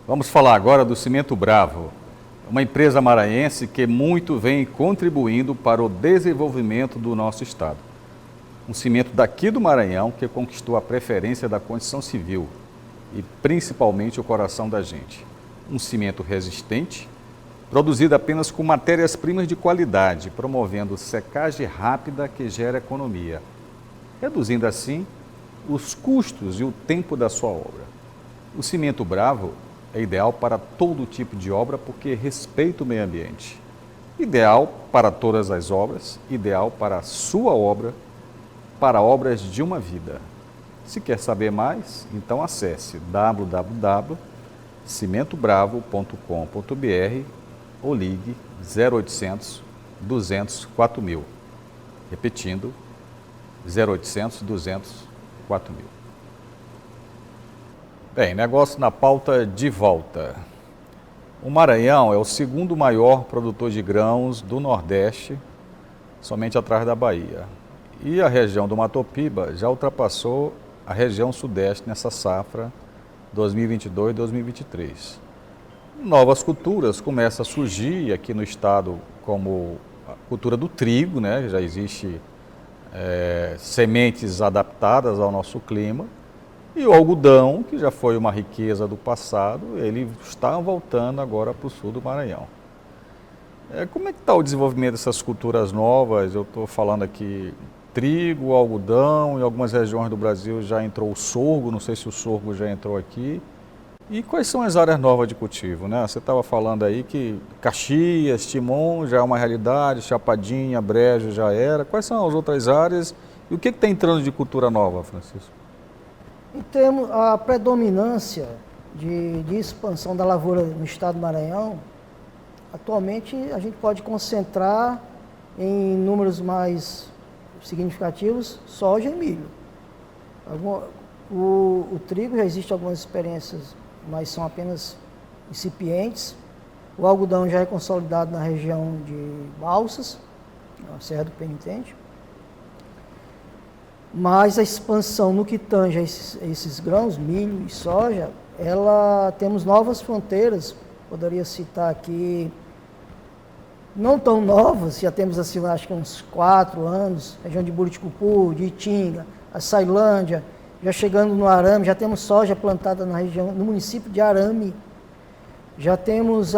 Vamos falar agora do Cimento Bravo, uma empresa maranhense que muito vem contribuindo para o desenvolvimento do nosso estado. Um cimento daqui do Maranhão que conquistou a preferência da construção civil e principalmente o coração da gente. Um cimento resistente, produzido apenas com matérias-primas de qualidade, promovendo secagem rápida que gera economia, reduzindo assim os custos e o tempo da sua obra. O Cimento Bravo é ideal para todo tipo de obra porque respeita o meio ambiente. Ideal para todas as obras, ideal para a sua obra, para obras de uma vida. Se quer saber mais, então acesse www.cimentobravo.com.br ou ligue 0800 200 4000. Repetindo, 0800 200 4000. Bem, negócio na pauta de volta. O Maranhão é o segundo maior produtor de grãos do Nordeste, somente atrás da Bahia. E a região do Mato Piba já ultrapassou a região Sudeste nessa safra 2022-2023. Novas culturas começam a surgir aqui no estado, como a cultura do trigo, né? Já existe sementes adaptadas ao nosso clima. E o algodão, que já foi uma riqueza do passado, ele está voltando agora para o sul do Maranhão. Como é que está o desenvolvimento dessas culturas novas? Eu estou falando aqui trigo, algodão, em algumas regiões do Brasil já entrou o sorgo, não sei se o sorgo já entrou aqui. E quais são as áreas novas de cultivo, né? Você estava falando aí que Caxias, Timon já é uma realidade, Chapadinha, Brejo já era. Quais são as outras áreas e o que está entrando de cultura nova, Francisco? Em termos, a predominância de expansão da lavoura no estado do Maranhão, atualmente a gente pode concentrar em números mais significativos soja e milho. O trigo já existe algumas experiências, mas são apenas incipientes. O algodão já é consolidado na região de Balsas, na Serra do Penitente. Mas a expansão no que tange a esses grãos, milho e soja, temos novas fronteiras, poderia citar aqui, não tão novas, já temos assim, acho que uns 4 anos, região de Buriticupu, de Itinga, a Sailândia, já chegando no Arame, já temos soja plantada na região, no município de Arame, já temos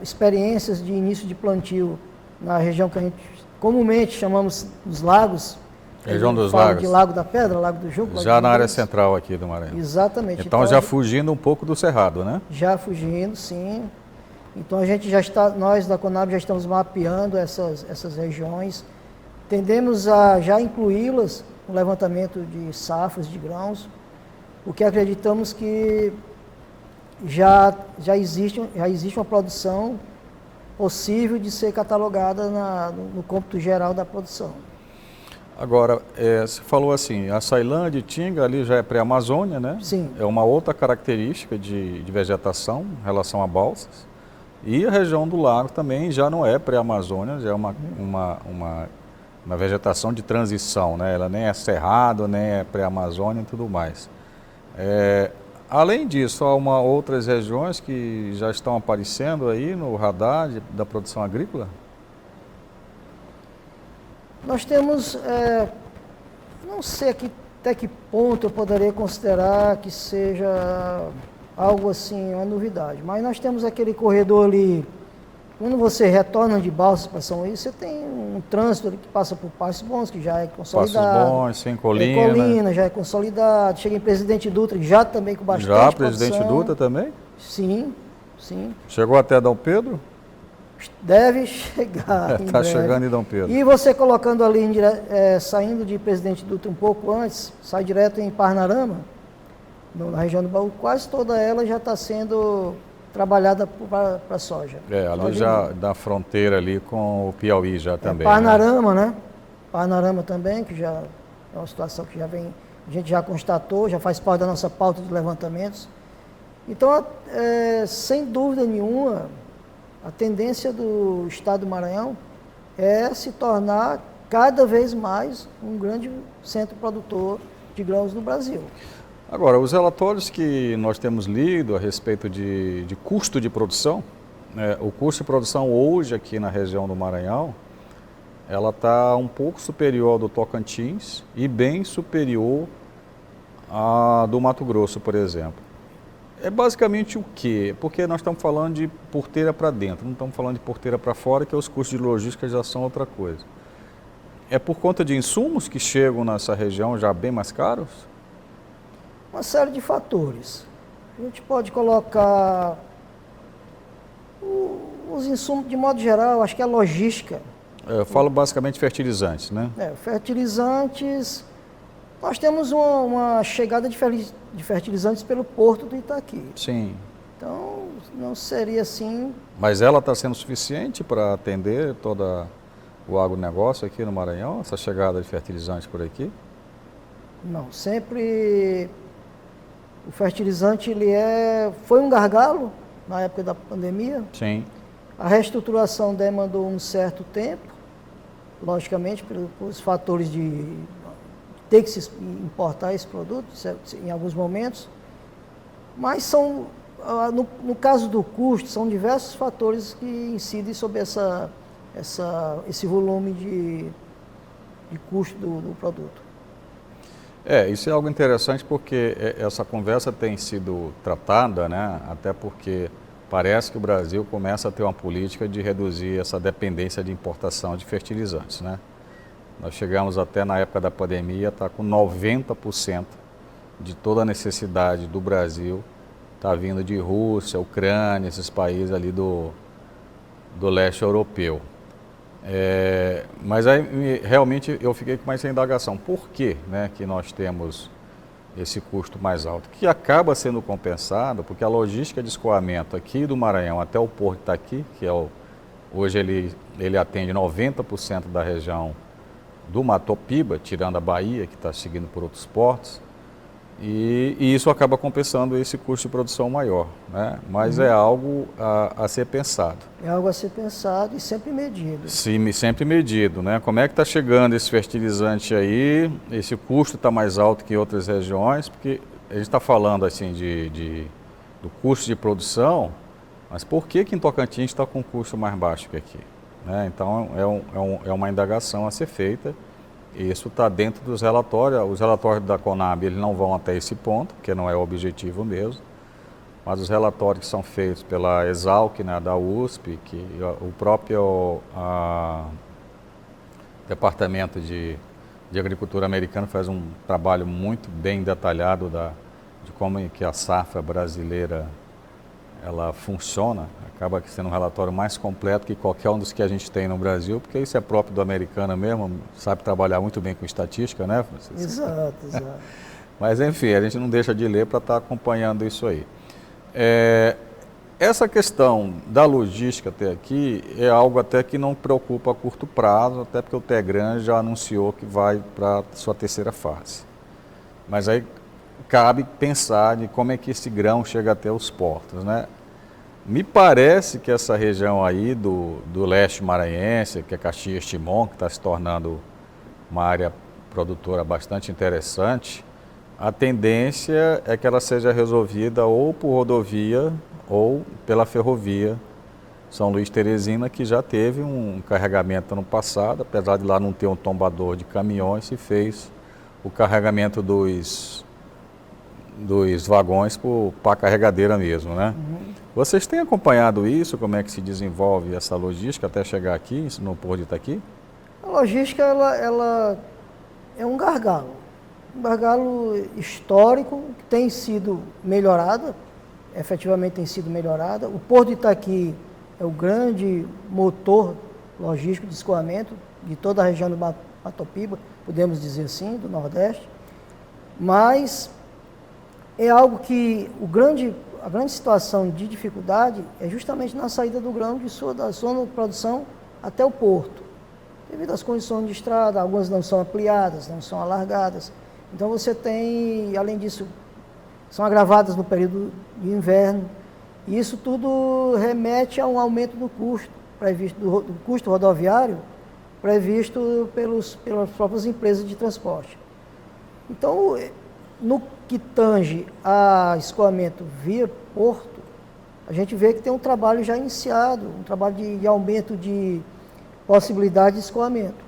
experiências de início de plantio na região que a gente comumente chamamos dos lagos, região dos lagos. De Lago da Pedra, Lago do Juco. Já na área central aqui do Maranhão. Exatamente. Então já fugindo um pouco do Cerrado, né? Já fugindo, sim. Então a gente já está, nós da Conab já estamos mapeando essas regiões. Tendemos a já incluí-las no levantamento de safras de grãos, porque acreditamos que já existe uma produção possível de ser catalogada no cômputo geral da produção. Agora, você falou assim, a Sailândia e Itinga ali já é pré-Amazônia, né? Sim. É uma outra característica de vegetação em relação a balsas. E a região do lago também já não é pré-Amazônia, já é uma vegetação de transição, né? Ela nem é cerrado, nem é pré-Amazônia e tudo mais. Além disso, há outras regiões que já estão aparecendo aí no radar da produção agrícola? Nós temos, não sei até que ponto eu poderia considerar que seja algo assim, uma novidade, mas nós temos aquele corredor ali, quando você retorna de Balsas para São Luís, você tem um trânsito ali que passa por Passos Bons, que já é consolidado. Passos Bons, sem Colina. Colina, já é consolidado. Chega em Presidente Dutra, já também com bastante Já, produção. Presidente Dutra também? Sim, sim. Chegou até Dom Pedro? Deve chegar. Está chegando em Dom Pedro. E você colocando ali, saindo de Presidente Dutra um pouco antes, sai direto em Parnarama, na região do Baú, quase toda ela já está sendo trabalhada para soja. Ali soja já da fronteira ali com o Piauí já também. Parnarama, né? Parnarama também, que já é uma situação que já vem, a gente já constatou, já faz parte da nossa pauta de levantamentos. Então, sem dúvida nenhuma, a tendência do estado do Maranhão é se tornar cada vez mais um grande centro produtor de grãos no Brasil. Agora, os relatórios que nós temos lido a respeito de custo de produção, o custo de produção hoje aqui na região do Maranhão, ela está um pouco superior ao do Tocantins e bem superior à do Mato Grosso, por exemplo. É basicamente o quê? Porque nós estamos falando de porteira para dentro, não estamos falando de porteira para fora, que os custos de logística já são outra coisa. É por conta de insumos que chegam nessa região já bem mais caros? Uma série de fatores. A gente pode colocar os insumos, de modo geral, acho que a logística. Eu falo basicamente fertilizantes, né? Fertilizantes, nós temos uma chegada de fertilizantes pelo porto do Itaqui. Sim. Então, não seria assim. Mas ela está sendo suficiente para atender todo o agronegócio aqui no Maranhão, essa chegada de fertilizantes por aqui? Não, sempre o fertilizante foi um gargalo na época da pandemia. Sim. A reestruturação demandou um certo tempo, logicamente, pelos fatores de ter que se importar esse produto em alguns momentos, mas no caso do custo, são diversos fatores que incidem sobre esse volume de custo do produto. Isso é algo interessante porque essa conversa tem sido tratada, né? Até porque parece que o Brasil começa a ter uma política de reduzir essa dependência de importação de fertilizantes, né? Nós chegamos até na época da pandemia, está com 90% de toda a necessidade do Brasil, está vindo de Rússia, Ucrânia, esses países ali do leste europeu. Mas aí realmente eu fiquei com mais essa indagação. Por que, né, que nós temos esse custo mais alto? Que acaba sendo compensado porque a logística de escoamento aqui do Maranhão até o Porto Itaqui, que hoje ele atende 90% da região do Matopiba, tirando a Bahia, que está seguindo por outros portos, e isso acaba compensando esse custo de produção maior, né? Mas é algo a ser pensado. É algo a ser pensado e sempre medido. Sim, sempre medido, né? Como é que está chegando esse fertilizante aí? Esse custo está mais alto que em outras regiões, porque a gente está falando assim do custo de produção, mas por que em Tocantins está com um custo mais baixo que aqui? Né? Então é uma indagação a ser feita. Isso está dentro dos relatórios. Os relatórios da Conab eles não vão até esse ponto, porque não é o objetivo mesmo. Mas os relatórios que são feitos pela Exalc, né, da USP, que o próprio Departamento de Agricultura americano faz um trabalho muito bem detalhado de como é que a safra brasileira ela funciona, acaba sendo um relatório mais completo que qualquer um dos que a gente tem no Brasil, porque isso é próprio do americano mesmo, sabe trabalhar muito bem com estatística, né? Exato. Mas enfim, a gente não deixa de ler para estar acompanhando isso aí. Essa questão da logística até aqui é algo até que não preocupa a curto prazo, até porque o Tegran já anunciou que vai para a sua terceira fase. Mas aí cabe pensar de como é que esse grão chega até os portos, né? Me parece que essa região aí do leste maranhense, que é Caxias-Timon, que está se tornando uma área produtora bastante interessante, a tendência é que ela seja resolvida ou por rodovia ou pela ferrovia São Luís-Teresina, que já teve um carregamento ano passado, apesar de lá não ter um tombador de caminhões, se fez o carregamento dos vagões para a carregadeira mesmo, né? Uhum. Vocês têm acompanhado isso, como é que se desenvolve essa logística até chegar aqui, no Porto de Itaqui? A logística, ela é um gargalo histórico que tem sido melhorada, efetivamente tem sido melhorada. O Porto de Itaqui é o grande motor logístico de escoamento de toda a região do Matopiba, podemos dizer assim, do Nordeste, mas é algo que a grande situação de dificuldade é justamente na saída do grão da sua produção até o porto. Devido às condições de estrada, algumas não são ampliadas, não são alargadas. Então você tem, além disso, são agravadas no período de inverno. E isso tudo remete a um aumento do custo previsto, do custo rodoviário previsto pelas próprias empresas de transporte. Então, que tange a escoamento via porto, a gente vê que tem um trabalho já iniciado, um trabalho de aumento de possibilidade de escoamento.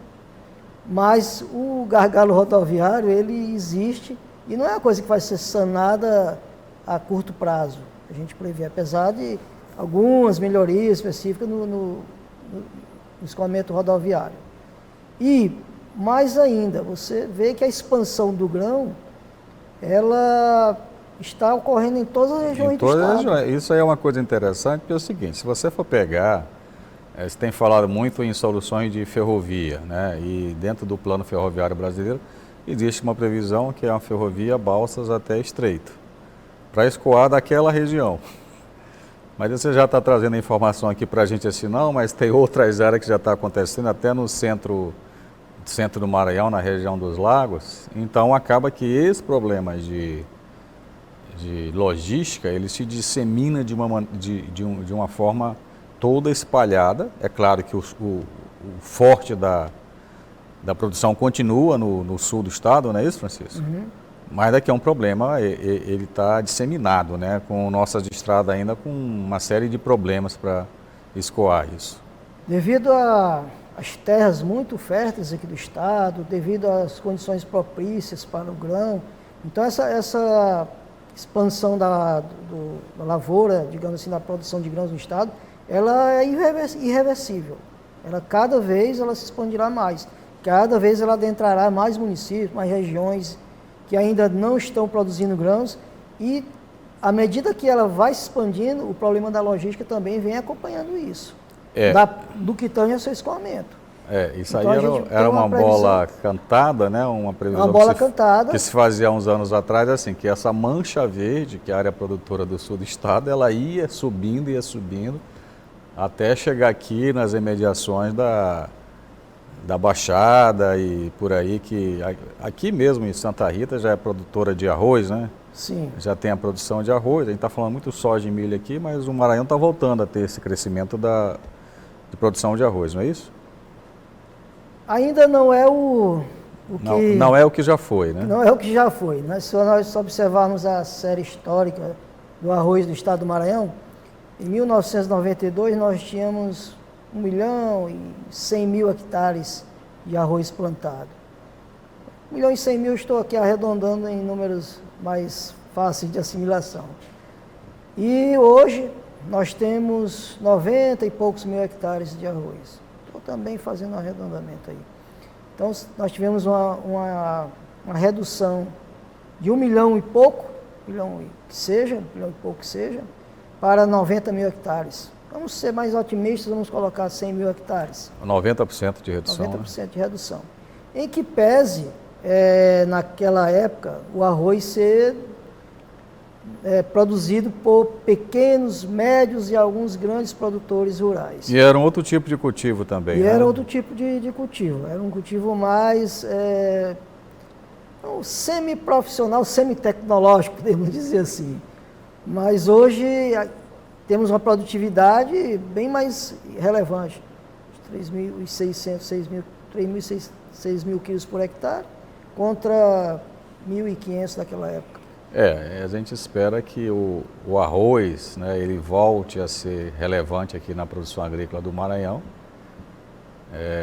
Mas o gargalo rodoviário, ele existe e não é uma coisa que vai ser sanada a curto prazo. A gente prevê, apesar de algumas melhorias específicas no escoamento rodoviário. E, mais ainda, você vê que a expansão do grão, ela está ocorrendo em todas as regiões do estado. Isso aí é uma coisa interessante, porque é o seguinte, se você for pegar, você tem falado muito em soluções de ferrovia, né? E dentro do plano ferroviário brasileiro, existe uma previsão que é uma ferrovia Balsas até Estreito, para escoar daquela região. Mas você já está trazendo a informação aqui para a gente assim, não, mas tem outras áreas que já está acontecendo, até no centro do Maranhão, na região dos lagos. Então acaba que esse problema de logística, ele se dissemina de uma forma toda espalhada. É claro que o forte da produção continua no sul do estado, não é isso, Francisco? Uhum. Mas daqui é um problema, ele está disseminado, né? Com nossas estradas ainda com uma série de problemas para escoar isso. Devido às terras muito férteis aqui do estado, devido às condições propícias para o grão, então essa expansão da lavoura, digamos assim, da produção de grãos no estado, ela é irreversível. Cada vez ela se expandirá mais, cada vez ela adentrará mais municípios, mais regiões que ainda não estão produzindo grãos, e à medida que ela vai se expandindo, o problema da logística também vem acompanhando isso, do que tange ao seu escoamento. Isso então, aí era uma bola cantada, né? Uma previsão cantada que se fazia há uns anos atrás, assim, que essa mancha verde, que é a área produtora do sul do estado, ela ia subindo, até chegar aqui nas imediações da Baixada e por aí, que aqui mesmo em Santa Rita já é produtora de arroz, né? Sim. Já tem a produção de arroz, a gente está falando muito soja e milho aqui, mas o Maranhão está voltando a ter esse crescimento de produção de arroz, não é isso? Ainda não é o que... Não é o que já foi, né? Não é o que já foi, né? Se nós observarmos a série histórica do arroz do estado do Maranhão, em 1992 nós tínhamos 1.100.000 hectares de arroz plantado. 1.100.000, estou aqui arredondando em números mais fáceis de assimilação. E hoje nós temos 90 e poucos mil hectares de arroz. Estou também fazendo um arredondamento aí. Então nós tivemos uma redução de 1 milhão e pouco, 1 milhão e pouco que seja, para 90 mil hectares. Vamos ser mais otimistas, vamos colocar 100 mil hectares. 90% de redução. 90% de redução. Em que pese, naquela época, o arroz ser produzido por pequenos, médios e alguns grandes produtores rurais. E era um outro tipo de cultivo também, né? Era outro tipo de cultivo. Era um cultivo mais semi-profissional, semi-tecnológico, podemos dizer assim. Mas hoje temos uma produtividade bem mais relevante, 3.600, 6.000 quilos por hectare, contra 1.500 naquela época. A gente espera que o arroz, né, ele volte a ser relevante aqui na produção agrícola do Maranhão,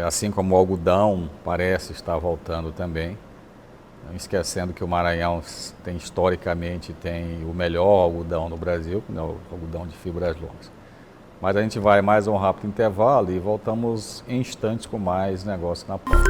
assim como o algodão parece estar voltando também. Não esquecendo que o Maranhão historicamente tem o melhor algodão no Brasil, né, o algodão de fibras longas. Mas a gente vai mais um rápido intervalo e voltamos em instantes com mais negócio na pauta.